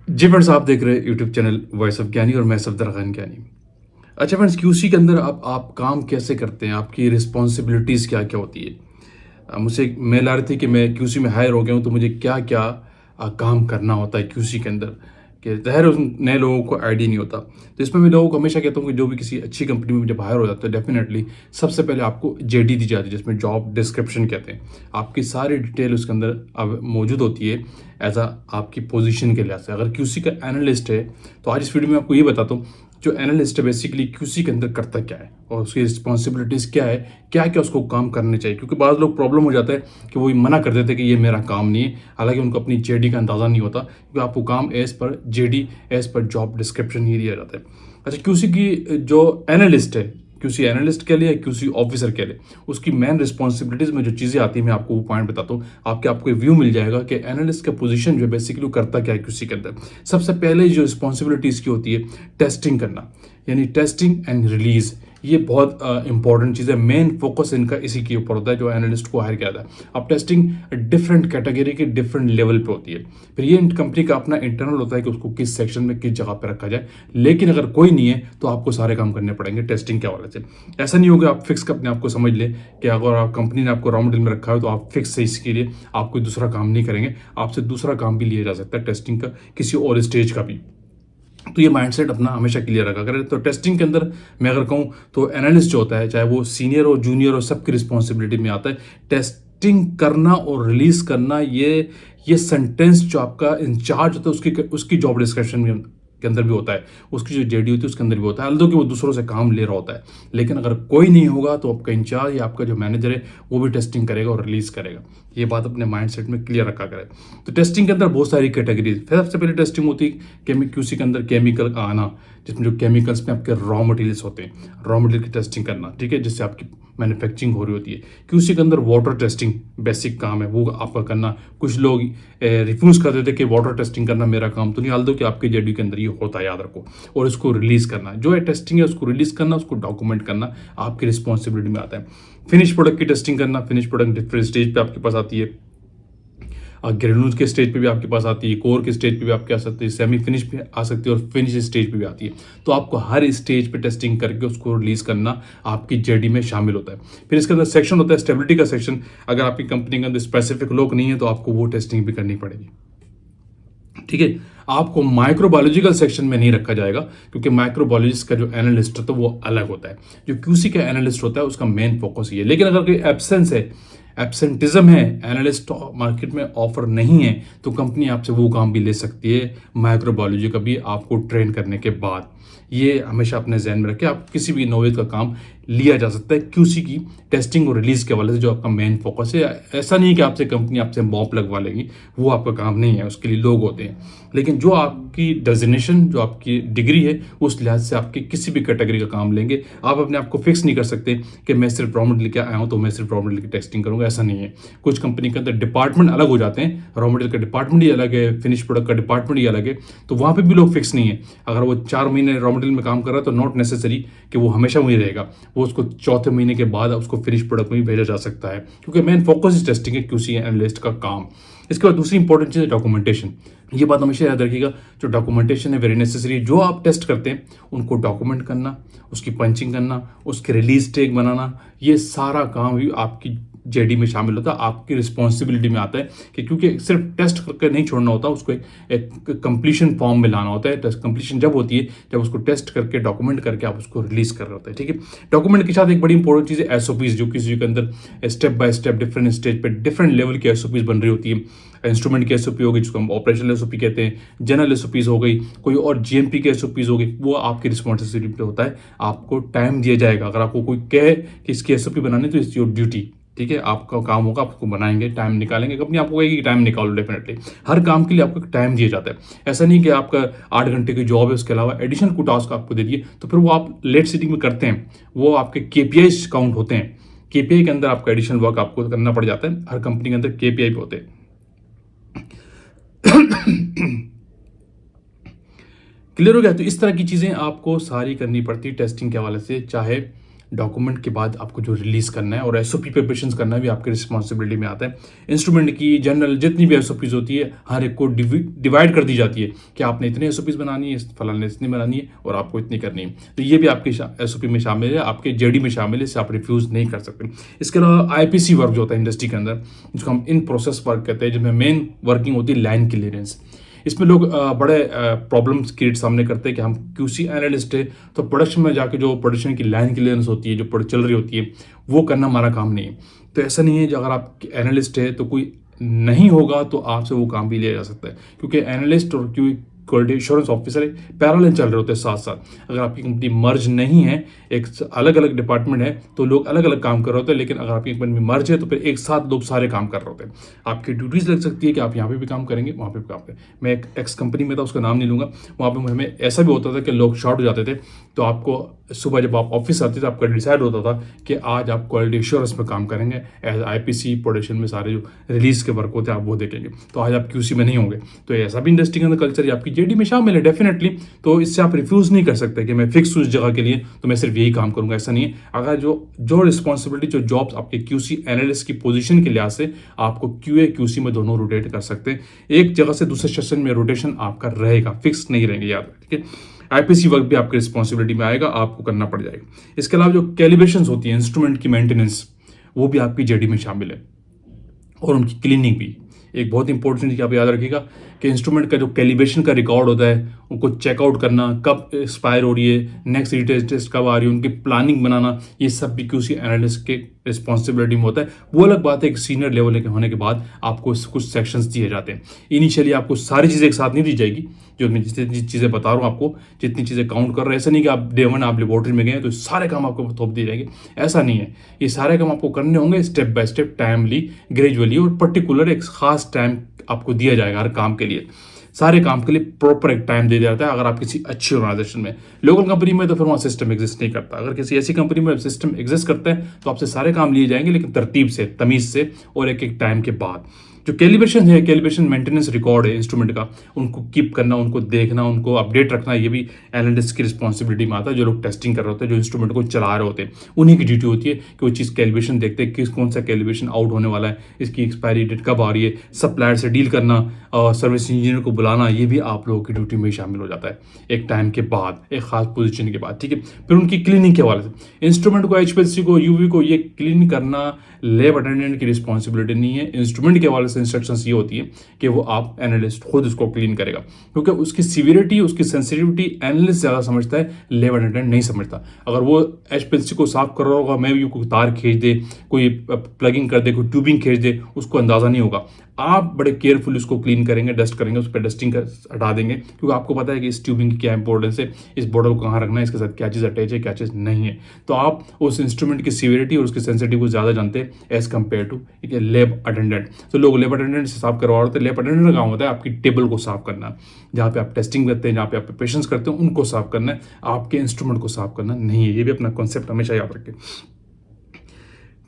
जी friends, आप देख रहे हैं यूट्यूब चैनल वॉइस ऑफ ज्ञानी और मैं सफदर खान ज्ञानी। अच्छा फ्रेंड्स, क्यूसी के अंदर आप काम कैसे करते हैं? आपकी रिस्पॉन्सिबिलिटीज़ क्या क्या होती है? मुझसे एक मेल आ रही थी कि मैं क्यूसी में हायर हो गया हूँ, तो मुझे क्या क्या काम करना होता है क्यूसी के अंदर, कि ज़ाहिर है उस नए लोगों को आइडिया नहीं होता। तो इसमें मैं लोगों को हमेशा कहता हूँ कि जो भी किसी अच्छी कंपनी में जब हायर हो जाता है, डेफिनेटली सबसे पहले आपको जेडी दी जाती है, जिसमें जॉब डिस्क्रिप्शन कहते हैं। आपकी सारी डिटेल उसके अंदर अब मौजूद होती है एज आ आपकी पोजीशन के लिहाज से। अगर क्यूसी का एनालिस्ट है, तो आज इस वीडियो में आपको ये बताता हूँ जो एनालिस्ट है बेसिकली क्यूसी के अंदर करता क्या है और उसकी रिस्पॉन्सिबिलिटीज़ क्या है, क्या क्या उसको काम करने चाहिए। क्योंकि बाद लोग प्रॉब्लम हो जाता है कि वो मना कर देते हैं कि ये मेरा काम नहीं है, हालांकि उनको अपनी जेडी का अंदाज़ा नहीं होता, क्योंकि आपको काम as per JD, as per job description ही दिया जाता है। अच्छा, क्यूसी की जो एनालिस्ट है, क्यूसी एनालिस्ट के लिए, क्यूसी ऑफिसर के लिए, उसकी मेन रिस्पॉन्सिबिलिटीज में जो चीज़ें आती हैं मैं आपको वो पॉइंट बताता हूँ। आपको व्यू मिल जाएगा कि एनालिस्ट का पोजीशन जो है बेसिकली वो करता क्या है क्यूसी के अंदर। सबसे पहले जो रिस्पॉन्सिबिलिटी इसकी होती है, टेस्टिंग करना, यानी टेस्टिंग एंड रिलीज। ये बहुत इंपॉर्टेंट चीज़ है। मेन फोकस इनका इसी के ऊपर होता है जो एनालिस्ट को हायर किया जाता है। अब टेस्टिंग डिफरेंट कैटेगरी के डिफरेंट लेवल पे होती है। फिर ये कंपनी का अपना इंटरनल होता है कि उसको किस सेक्शन में किस जगह पे रखा जाए। लेकिन अगर कोई नहीं है तो आपको सारे काम करने पड़ेंगे टेस्टिंग के हवाले से। ऐसा नहीं होगा आप फिक्स अपने आप को समझ ले कि अगर आप कंपनी ने आपको रॉ मटेरियल में रखा है तो आप फिक्स है, इसके लिए आप कोई दूसरा काम नहीं करेंगे। आपसे दूसरा काम भी लिया जा सकता है टेस्टिंग का, किसी और स्टेज का भी। तो ये माइंडसेट अपना हमेशा क्लियर रखा करें। तो टेस्टिंग के अंदर मैं अगर कहूँ तो एनालिस्ट जो होता है, चाहे वो सीनियर हो जूनियर हो, सबकी रिस्पॉन्सिबिलिटी में आता है टेस्टिंग करना और रिलीज करना। ये सेंटेंस जो आपका इंचार्ज होता है उसकी उसकी जॉब डिस्क्रिप्शन में के अंदर भी होता है, उसकी जो जेडी होती है उसके अंदर भी होता है, अलदो कि वो दूसरों से काम ले रहा होता है। लेकिन अगर कोई नहीं होगा तो आपका इंचार्ज या आपका जो मैनेजर है वो भी टेस्टिंग करेगा और रिलीज करेगा। ये बात अपने माइंडसेट में क्लियर रखा करें। तो टेस्टिंग के अंदर बहुत सारी कैटेगरीज। फिर सबसे पहले टेस्टिंग होती है क्यूसी के अंदर केमिकल का आना, जिसमें जो केमिकल्स में आपके रॉ मटेरियल्स होते हैं, रॉ मटेरियल की टेस्टिंग करना, ठीक है, जिससे आपकी मैन्युफैक्चरिंग हो रही होती है। क्यूसी के अंदर वाटर टेस्टिंग बेसिक काम है, वो आपका करना। कुछ लोग रिफ्यूज कर देते कि वाटर टेस्टिंग करना मेरा काम तो नहीं, हाल दो कि आपके जेडी के अंदर ये होता है, याद रखो। और इसको रिलीज करना, जो है टेस्टिंग है उसको रिलीज करना, उसको डॉक्यूमेंट करना आपकी रिस्पॉन्सिबिलिटी में आता है। फिनिश प्रोडक्ट की टेस्टिंग करना, फिनिश प्रोडक्ट डिफरेंट स्टेज पे आपके पास आती है। ग्रेन्यूल्स के स्टेज पे भी आपके पास आती है, कोर के स्टेज पे भी आपके आ सकती है, सेमी फिनिश पे आ सकती है और फिनिश स्टेज पे भी आती है। तो आपको हर स्टेज पे टेस्टिंग करके उसको रिलीज करना आपकी जेडी में शामिल होता है। फिर इसके अंदर सेक्शन होता है स्टेबिलिटी का सेक्शन। अगर आपकी कंपनी के अंदर स्पेसिफिक लोग नहीं है तो आपको वो टेस्टिंग भी करनी पड़ेगी, ठीक है। आपको माइक्रोबायोलॉजिकल सेक्शन में नहीं रखा जाएगा, क्योंकि माइक्रोबायोलॉजिस्ट का जो एनालिस्ट होता है वो अलग होता है। जो क्यूसी का एनालिस्ट होता है उसका मेन फोकस ये है। लेकिन अगर कोई एब्सेंस है, एब्सेंटिज्म है, एनालिस्ट मार्केट में ऑफर नहीं है, तो कंपनी आपसे वो काम भी ले सकती है माइक्रोबायोलॉजी का भी, आपको ट्रेन करने के बाद। ये हमेशा अपने जहन में रखें। आप किसी भी इनोवेट का काम लिया जा सकता है क्यूसी की टेस्टिंग और रिलीज के हवाले से, जो आपका मेन फोकस है। ऐसा नहीं है कि आपसे कंपनी आपसे मॉप लगवा लेगी, वो आपका काम नहीं है, उसके लिए लोग होते हैं। लेकिन जो आपकी डेजिग्नेशन, जो आपकी डिग्री है, उस लिहाज से आपके किसी भी कैटेगरी का काम लेंगे। आप अपने आप को फिक्स नहीं कर सकते कि मैं सिर्फ रॉ मटेरियल लेके आया हूँ तो मैं सिर्फ रॉ मटेरियल की टेस्टिंग करूंगा, ऐसा नहीं है। कुछ कंपनी के अंदर डिपार्टमेंट अलग हो जाते हैं, रॉ मटेरियल का डिपार्टमेंट ही अलग है, फिनिश प्रोडक्ट का डिपार्टमेंट ही अलग है, तो वहाँ पे भी लोग फिक्स नहीं है। अगर वो 4 महीने रॉ मटेरियल में काम कर रहा है तो नॉट नेसेसरी कि वो हमेशा वहीं रहेगा, वो उसको चौथे महीने के बाद उसको फिनिश प्रोडक्ट में भी भेजा जा सकता है, क्योंकि मेन फोकस इस टेस्टिंग है क्यूसी एनालिस्ट का काम। इसके बाद दूसरी इंपॉर्टेंट चीज़ है डॉक्यूमेंटेशन। ये बात हमेशा याद रखिएगा, जो डॉक्यूमेंटेशन है वेरी नेसेसरी। जो आप टेस्ट करते हैं उनको डॉक्यूमेंट करना, उसकी पंचिंग करना, उसके रिलीज टैग बनाना, ये सारा काम भी आपकी जेडी में शामिल होता है, आपकी रिस्पॉन्सिबिलिटी में आता है। कि क्योंकि सिर्फ टेस्ट करके नहीं छोड़ना होता, उसको एक कंप्लीशन फॉर्म में लाना होता है। टेस्ट कंप्लीशन जब होती है जब उसको टेस्ट करके डॉक्यूमेंट करके आप उसको रिलीज कर रहे होते हैं, ठीक है। डॉक्यूमेंट के साथ एक बड़ी इंपॉर्टेंट चीज़ है एसओपीज, जो किसी के अंदर step by step different stage पे डिफरेंट लेवल की एसओपीज बन रही होती है। इंस्ट्रूमेंट की एसओपी होगी जिसको हम ऑपरेशनल एसओपी कहते हैं, जनरल एसओपीज हो गई, कोई और जीएमपी की एसओपीज हो गई, वो आपकी रिस्पॉन्सिबिलिटी पे होता है। आपको टाइम दिया जाएगा। अगर आपको कोई कहे कि इसकी एसओपी बनानी तो इट्स योर ड्यूटी, ठीक है, आपका काम होगा, आप उसको बनाएंगे, टाइम निकालेंगे। कंपनी आपको कहेगी टाइम निकालो, डेफिनेटली हर काम के लिए आपको टाइम दिया जाता है। ऐसा नहीं कि आपका 8 घंटे की जॉब है उसके अलावा एडिशनल को टास्क आपको दे दिए तो फिर वो आप लेट सीटिंग में करते हैं, वो आपके केपीआई काउंट होते हैं। केपीआई के अंदर आपका एडिशनल वर्क आपको करना पड़ जाता है। हर कंपनी के अंदर केपीआई भी होते हैं। क्लियर हो गया? तो इस तरह की चीज़ें आपको सारी करनी पड़ती है टेस्टिंग के हवाले से, चाहे डॉक्यूमेंट के बाद आपको जो रिलीज़ करना है और एसओपी प्रिपरेशंस करना भी आपकी रिस्पॉन्सिबिलिटी में आता है। इंस्ट्रूमेंट की जनरल जितनी भी एसओपीज़ होती है, हर एक को डिवाइड कर दी जाती है कि आपने इतनी एसओपीज़ बनानी है, फलाने ने इतनी बनानी है और आपको इतनी करनी है। तो ये भी आपके एसओपी में शामिल है, आपके जेडी में शामिल है, इसे आप रिफ्यूज़ नहीं कर सकते। इसके अलावा आईपीसी वर्क जो होता है इंडस्ट्री के अंदर, जिसको हम इन प्रोसेस वर्क कहते हैं, जिसमें मेन वर्किंग होती है लाइन क्लियरेंस। इसमें लोग बड़े प्रॉब्लम्स क्रिएट सामने करते हैं कि हम क्यूसी एनालिस्ट है, तो प्रोडक्शन में जाके जो प्रोडक्शन की लाइन क्लियरेंस होती है, जो प्रोडक्ट चल रही होती है, वो करना हमारा काम नहीं है। तो ऐसा नहीं है, जो अगर आप एनालिस्ट है तो कोई नहीं होगा तो आपसे वो काम भी लिया जा सकता है, क्योंकि एनालिस्ट और क्वालिटी एश्योरेंस ऑफिसर पैरेलल चल रहे होते हैं साथ साथ। अगर आपकी कंपनी मर्ज नहीं है, एक अलग अलग डिपार्टमेंट है, तो लोग अलग अलग काम कर रहे होते हैं, लेकिन अगर आपकी कंपनी मर्ज है तो फिर एक साथ लोग सारे काम कर रहे होते हैं। आपकी ड्यूटीज़ लग सकती है कि आप यहाँ पे भी काम करेंगे, वहाँ पे भी काम करें। मैं एक एक्स कंपनी में था, उसका नाम नहीं लूँगा, वहाँ पे हमें ऐसा भी होता था कि लोग शॉर्ट हो जाते थे, तो आपको सुबह जब आप ऑफिस आते थे आपका डिसाइड होता था कि आज आप क्वालिटी एश्योरेंस में काम करेंगे, एज आईपीसी प्रोडक्शन में सारे जो रिलीज के वर्क होते हैं आप वो देखेंगे, तो आज आप क्यूसी में नहीं होंगे। तो ऐसा भी इंडस्ट्री के अंदर कल्चर आपकी जेडी में शामिल है डेफिनेटली। तो इससे आप रिफ्यूज़ नहीं कर सकते कि मैं फिक्स उस जगह के लिए तो मैं सिर्फ यही काम करूंगा, ऐसा नहीं है। अगर जो रिस्पॉन्सिबिलिटी, जो जॉब्स आपके क्यूसी एनालिस्ट की पोजीशन के लिहाज से आपको क्यूए क्यूसी में दोनों रोटेट कर सकते हैं, एक जगह से दूसरे सेशन में रोटेशन आपका रहेगा, फिक्स नहीं रहेंगे, याद रखें, ठीक है। आईपीसी वर्क भी आपकी रिस्पॉन्सिबिलिटी में आएगा, आपको करना पड़ जाएगा। इसके अलावा जो कैलिब्रेशंस होती है, इंस्ट्रूमेंट की मेंटेनेंस, वो भी आपकी जेडी में शामिल है, और उनकी क्लीनिंग भी। एक बहुत इंपॉर्टेंट चीज़ आप याद रखिएगा कि इंस्ट्रूमेंट का जो कैलिब्रेशन का रिकॉर्ड होता है, उनको चेकआउट करना, कब एक्सपायर हो रही है, नेक्स्ट रीटेस्ट टेस्ट कब आ रही है, उनकी प्लानिंग बनाना, ये सब भी क्यूसी एनालिस्ट के रिस्पॉन्सिबिलिटी में होता है। वो अलग बात है, एक सीनियर लेवल के होने के बाद आपको कुछ सेक्शंस दिए जाते हैं। इनिशियली आपको सारी चीज़ें एक साथ नहीं दी जाएगी, जो मैं जितनी चीज़ें बता रहा हूँ आपको, जितनी चीज़ें काउंट कर रहे हैं, ऐसा नहीं कि आप डे वन आप लेबोरेटरी में गए तो सारे काम आपको थोप दिए जाएंगे, ऐसा नहीं है। ये सारे काम आपको करने होंगे step by step, timely, gradually, और पर्टिकुलर एक खास टाइम आपको दिया जाएगा हर काम के लिए। सारे काम के लिए प्रॉपर एक टाइम दे दिया जाता है। अगर आप किसी अच्छी ऑर्गेनाइजेशन में, लोकल कंपनी में तो फिर वहाँ सिस्टम एग्जिस्ट नहीं करता। अगर किसी ऐसी कंपनी में सिस्टम एग्जिस्ट करता है तो आपसे सारे काम लिए जाएंगे, लेकिन तरतीब से, तमीज़ से, और एक एक टाइम के बाद। जो कैलिब्रेशन है, कैलिब्रेशन मेंटेनेंस रिकॉर्ड है इंस्ट्रूमेंट का, उनको कीप करना, उनको देखना, उनको अपडेट रखना, ये भी एनालिस्ट की रिस्पॉन्सिबिलिटी में आता है। जो लोग टेस्टिंग कर रहे होते हैं, जो इंस्ट्रूमेंट को चला रहे होते हैं, उन्हीं की ड्यूटी होती है कि वो चीज़ कैलिब्रेशन देखते हैं, कौन सा कैलिब्रेशन आउट होने वाला है, इसकी एक्सपायरी डेट कब आ रही है, सप्लायर से डील करना और सर्विस इंजीनियर को बुलाना, ये भी आप लोगों की ड्यूटी में शामिल हो जाता है एक टाइम के बाद, एक खास पोजीशन के बाद, ठीक है। फिर उनकी क्लीनिंग के हवाले से इंस्ट्रूमेंट को, एचपीएलसी को, यूवी को, ये क्लीन करना लैब अटेंडेंट की रिस्पॉन्सिबिलिटी नहीं है। इंस्ट्रूमेंट के हवाले से इंस्ट्रक्शंस ये होती है कि वो आप एनालिस्ट खुद उसको क्लीन करेगा, क्योंकि उसकी सीवियरिटी, उसकी सेंसिटिविटी एनालिस्ट ज़्यादा समझता है, लैब अटेंडेंट नहीं समझता। अगर वो एचपीएलसी को साफ कर रहा होगा, मैं भी कोई तार खींच दे, कोई प्लगिंग कर दे, कोई ट्यूबिंग खींच दे, उसको अंदाज़ा नहीं होगा। आप बड़े केयरफुल उसको क्लीन करेंगे, डस्ट करेंगे, उस पर डस्टिंग हटा देंगे, क्योंकि आपको पता है कि इस ट्यूबिंग की क्या इंपॉर्टेंस है, इस बॉटल को कहाँ रखना है, इसके साथ क्या चीज़ अटैच है, क्या चीज़ नहीं है। तो आप उस इंस्ट्रूमेंट की सीवियरिटी और उसकी सेंसिटिविटी को ज़्यादा जानते हैं एज कम्पेयर टू एक लैब अटेंडेंट। तो लोग लैब अटेंडेंट से साफ करवा रहे होते हैं। लैब अटेंडेंट का काम होता है आपकी टेबल को साफ करना, जहाँ पे आप टेस्टिंग करते हैं, जहाँ पे आप पेशेंट्स करते हैं, उनको साफ करना है, आपके इंस्ट्रूमेंट को साफ करना नहीं है। ये भी अपना कॉन्सेप्ट हमेशा याद रखें,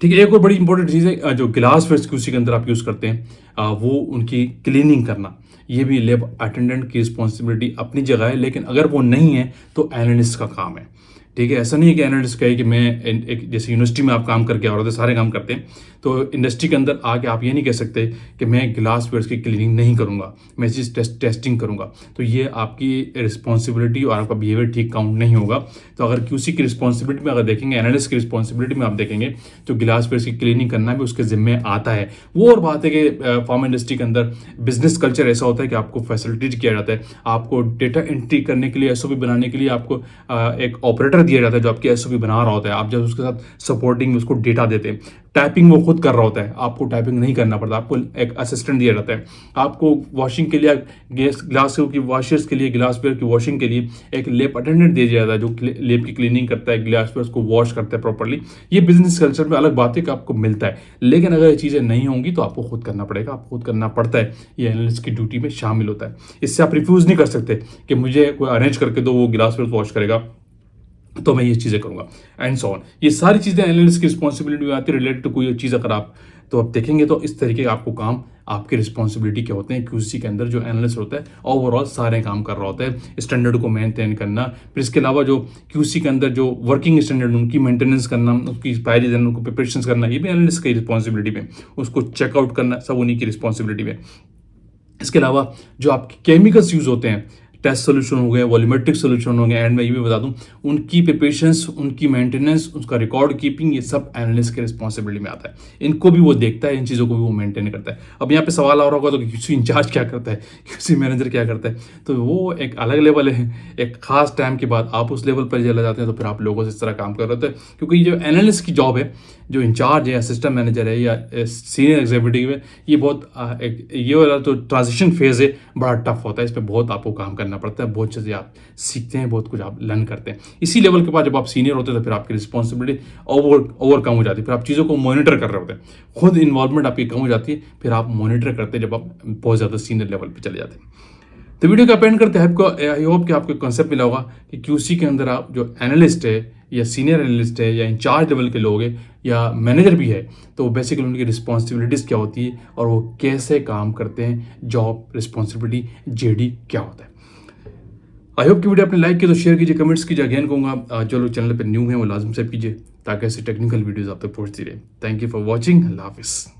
ठीक है। एक और बड़ी इंपॉर्टेंट चीज़ है, जो गिलास वेयर क्यूसी के अंदर आप यूज़ करते हैं, वो उनकी क्लीनिंग करना, ये भी लैब अटेंडेंट की रिस्पॉन्सिबिलिटी अपनी जगह है, लेकिन अगर वो नहीं है तो एनालिस्ट का काम है, ठीक है। ऐसा नहीं है कि एनालिस्ट कहे कि मैं एक, जैसे यूनिवर्सिटी में आप काम करके आ रहे थे, सारे काम करते हैं, तो इंडस्ट्री के अंदर आके आप ये नहीं कह सकते कि मैं गिलास वेयर की क्लीनिंग नहीं करूँगा, मैं चीज़ टेस्टिंग करूँगा। तो ये आपकी रिस्पॉन्सिबिलिटी और आपका बिहेवियर ठीक काउंट नहीं होगा। तो अगर क्यूसी की रिस्पॉन्सिबिलिटी में अगर देखेंगे, एनालिस्ट की रिस्पॉन्सिबिलिटी में आप देखेंगे, तो गिलास वेयर की क्लीनिंग करना भी उसके जिम्मे आता है। वो और बात है कि फार्मा इंडस्ट्री के अंदर बिजनेस कल्चर ऐसा होता है कि आपको फैसिलिटेट किया जाता है, आपको डेटा एंट्री करने के लिए, एसओपी बनाने के लिए आपको एक ऑपरेटर दिया जाता है जो आपकी एसओपी बना रहा होता है। आप जब उसके साथ सपोर्टिंग उसको डेटा देते हैं, टाइपिंग वो खुद कर रहा होता है, आपको टाइपिंग नहीं करना पड़ता, आपको एक असिस्टेंट दिया जाता है। आपको वॉशिंग के लिए, ग्लास की वॉशर्स के लिए, ग्लास वेयर की वॉशिंग के लिए एक लैब अटेंडेंट दे दिया जाता है, जो लैब की क्लीनिंग करता है, ग्लास वेयर को वॉश करता है प्रॉपर्ली। ये बिजनेस कल्चर में अलग बात है कि आपको मिलता है, लेकिन अगर ये चीज़ें नहीं होंगी तो आपको खुद करना पड़ेगा, आपको खुद करना पड़ता है। ये एनालिस्ट की ड्यूटी में शामिल होता है। इससे आप रिफ्यूज़ नहीं कर सकते कि मुझे कोई अरेंज करके दो, वो ग्लास वेयर वॉश करेगा तो मैं ये चीज़ें करूँगा, एंड सो ऑन। ये सारी चीज़ें एनालिस्ट की रिस्पॉन्सिबिलिटी में आती है रिलेटेड टू कोई चीज़। अगर आप तो आप देखेंगे तो इस तरीके का आपको काम आपकी रिस्पॉन्सिबिलिटी क्या होते हैं क्यूसी के अंदर। जो एनालिस्ट होता है ओवरऑल सारे काम कर रहा होता है, स्टैंडर्ड को मेंटेन करना, फिर इसके अलावा जो क्यूसी के अंदर जो वर्किंग स्टैंडर्ड उनकी मेंटेनेंस करना, उसकी पहले दिन उनको प्रिपरेशन करना, ये भी एनालिस्ट की रिस्पॉन्सिबिलिटी में, उसको चेकआउट करना सब उन्हीं की रिस्पॉन्सिबिलिटी में। इसके अलावा जो आपके केमिकल्स यूज़ होते हैं, टेस्ट सोल्यूशन हो गए, वॉल्यूमेट्रिक सोल्यूशन हो गए, एंड मैं ये भी बता दूं उनकी प्रिपरेशंस, उनकी मेंटेनेंस, उसका रिकॉर्ड कीपिंग, ये सब एनालिस्ट के रिस्पॉन्सिबिलिटी में आता है। इनको भी वो देखता है, इन चीज़ों को भी वो मेंटेन करता है। अब यहाँ पे सवाल आ रहा होगा तो क्यूसी इंचार्ज क्या करता है, क्यूसी मैनेजर क्या करता है, तो वो एक अलग लेवल है। एक खास टाइम के बाद आप उस लेवल पर चले जाते हैं तो फिर आप लोगों से इस तरह काम कर रहे होते हैं, क्योंकि जो एनालिस्ट की जॉब है, जो इंचार्ज है या सिस्टम मैनेजर है या सीनियर एग्जीक्यूटिव है, ये बहुत ये वाला जो ट्रांजिशन फेज है बड़ा टफ होता है। इस पर बहुत आपको काम करना पड़ता है, बहुत चीज़ें आप सीखते हैं, बहुत कुछ आप लर्न करते हैं। इसी लेवल के बाद जब आप सीनियर होते हैं तो फिर आपकी रिस्पॉन्सिबिलिटी ओवरकम हो जाती है, फिर आप चीज़ों को मॉनिटर कर रहे होते हैं, खुद इन्वॉल्वमेंट आपकी कम हो जाती है, फिर आप मॉनिटर करते हैं जब आप बहुत ज़्यादा सीनियर लेवल पर चले जाते हैं। तो वीडियो का अपेंड करते हैं, आपको आई होप कि आपको कॉन्सेप्ट मिला होगा कि क्यूसी के अंदर आप जो एनालिस्ट है या सीनियर एनालिस्ट है या इंचार्ज लेवल के लोग हैं या मैनेजर भी है, तो बेसिकली उनकी रिस्पॉन्सिबिलिटीज़ क्या होती है और वो कैसे काम करते हैं, जॉब रिस्पॉन्सिबिलिटी जेडी क्या होता है। आई होप कि वीडियो आपने लाइक किया तो शेयर कीजिए, कमेंट्स कीजिए। अगेन कहूँगा जो लोग चैनल पर न्यू हैं वो लाजम से कीजिए ताकि ऐसी टेक्निकल वीडियोज़ आप तक पहुँचती रहे। Thank you for watching. अल्लाह हाफिज़।